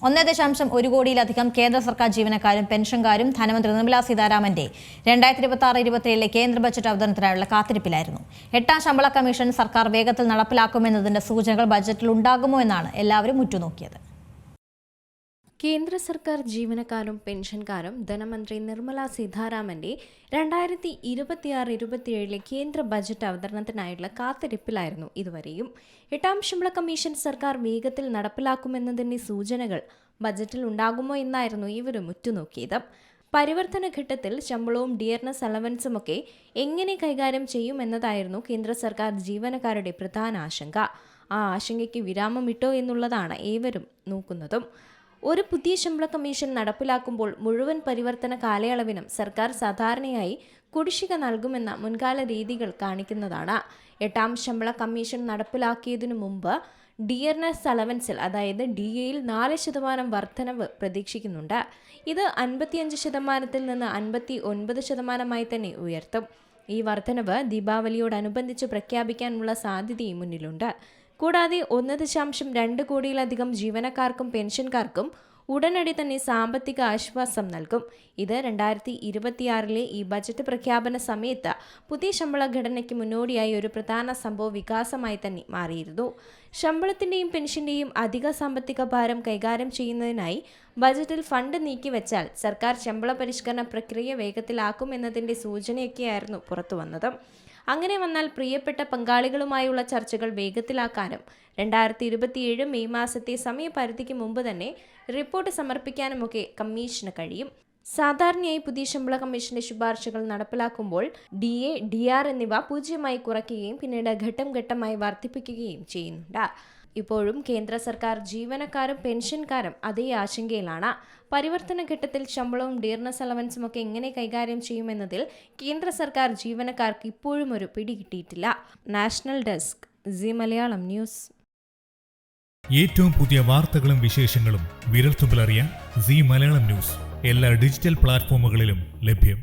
1.1 കോടിയിലധികം കേന്ദ്ര സർക്കാർ ജീവനക്കാരും പെൻഷൻകാരും ധനമന്ത്രി നിർമ്മലാ സീതാരാമന്റെ 2026-27 കേന്ദ്ര ബജറ്റ് അവതരണത്തിനായുള്ള കാത്തിരിപ്പിലായിരുന്നു. 8ാം ശമ്പള കമ്മീഷൻ സർക്കാർ വേഗത്തിൽ നടപ്പിലാക്കുമെന്നതിന്റെ സൂചനകൾ ബജറ്റിൽ ഉണ്ടാകുമോ എന്നാണ് എല്ലാവരും ഉറ്റുനോക്കിയത്. കേന്ദ്ര സർക്കാർ ജീവനക്കാരും പെൻഷൻകാരും ധനമന്ത്രി നിർമ്മലാ സീതാരാമന്റെ 2026-27 കേന്ദ്ര ബജറ്റ് അവതരണത്തിനായുള്ള കാത്തിരിപ്പിലായിരുന്നു ഇതുവരെയും. 8ാം ശമ്പള കമ്മീഷൻ സർക്കാർ വേഗത്തിൽ നടപ്പിലാക്കുമെന്നതിന്റെ സൂചനകൾ ബജറ്റിൽ ഉണ്ടാകുമോ എന്നായിരുന്നു ഇവരും ഉറ്റുനോക്കിയത്. പരിവർത്തന ഘട്ടത്തിൽ ശമ്പളവും ഡിയർനെസ് അലവൻസുമൊക്കെ എങ്ങനെ കൈകാര്യം ചെയ്യുമെന്നതായിരുന്നു കേന്ദ്ര സർക്കാർ ജീവനക്കാരുടെ പ്രധാന ആശങ്ക. ആ ആശങ്കയ്ക്ക് വിരാമമിട്ടോ എന്നുള്ളതാണ് ഏവരും നോക്കുന്നതും. ഒരു പുതിയ ശമ്പള കമ്മീഷൻ നടപ്പിലാക്കുമ്പോൾ മുഴുവൻ പരിവർത്തന കാലയളവിനും സർക്കാർ സാധാരണയായി കുടിശ്ശിക നൽകുമെന്ന മുൻകാല രീതികൾ കാണിക്കുന്നതാണ്. 8ാം ശമ്പള കമ്മീഷൻ നടപ്പിലാക്കിയതിനു മുമ്പ് ഡിയർനെസ് അലവൻസിൽ അതായത് DAയിൽ 4% വർധനവ് പ്രതീക്ഷിക്കുന്നുണ്ട്. ഇത് 55%-ൽ നിന്ന് 59%-ആയി തന്നെ ഉയർത്തും. ഈ വർധനവ് ദീപാവലിയോടനുബന്ധിച്ച് പ്രഖ്യാപിക്കാനുള്ള സാധ്യതയും മുന്നിലുണ്ട്. കൂടാതെ 1.2 കോടിയിലധികം ജീവനക്കാർക്കും പെൻഷൻകാർക്കും ഉടനടി തന്നെ സാമ്പത്തിക ആശ്വാസം നൽകും. ഇത് 2026-ലെ ഈ ബജറ്റ് പ്രഖ്യാപന സമയത്ത് പുതിയ ശമ്പള ഘടനയ്ക്ക് മുന്നോടിയായി ഒരു പ്രധാന സംഭവ വികാസമായി തന്നെ മാറിയിരുന്നു. ശമ്പളത്തിന്റെയും പെൻഷന്റെയും അധിക സാമ്പത്തിക ഭാരം കൈകാര്യം ചെയ്യുന്നതിനായി ബജറ്റിൽ ഫണ്ട് നീക്കിവെച്ചാൽ സർക്കാർ ശമ്പള പരിഷ്കരണ പ്രക്രിയ വേഗത്തിലാക്കുമെന്നതിന്റെ സൂചനയൊക്കെയായിരുന്നു പുറത്തുവന്നത്. അങ്ങനെ വന്നാൽ പ്രിയപ്പെട്ട പങ്കാളികളുമായുള്ള ചർച്ചകൾ വേഗത്തിലാക്കാനും 2027 മെയ് മാസത്തെ സമയപരിധിക്ക് മുമ്പ് തന്നെ റിപ്പോർട്ട് സമർപ്പിക്കാനുമൊക്കെ കമ്മീഷന് കഴിയും. സാധാരണയായി പുതിയ ശമ്പള കമ്മീഷന്റെ ശുപാർശകൾ നടപ്പിലാക്കുമ്പോൾ DA, DR എന്നിവ 0 കുറയ്ക്കുകയും പിന്നീട് ഘട്ടം ഘട്ടമായി വർദ്ധിപ്പിക്കുകയും ചെയ്യുന്നുണ്ട്. ഇപ്പോഴും കേന്ദ്ര സർക്കാർ ജീവനക്കാരും പെൻഷൻകാരും അതേ ആശങ്കയിലാണ്. പരിവർത്തന ഘട്ടത്തിൽ ശമ്പളവും ഡിയർനെസ് അലവൻസും ഒക്കെ എങ്ങനെ കൈകാര്യം ചെയ്യുമെന്നതിൽ കേന്ദ്ര സർക്കാർ ജീവനക്കാർക്ക് ഇപ്പോഴും ഒരു പിടി കിട്ടിയിട്ടില്ല. National desk, Zee Malayalam news. ഏറ്റവും പുതിയ വാർത്തകളും വിശേഷങ്ങളും വിരൽത്തുമ്പിലറിയാൻ സീ മലയാളം ന്യൂസ് എല്ലാ ഡിജിറ്റൽ പ്ലാറ്റ്ഫോമുകളിലും ലഭ്യം.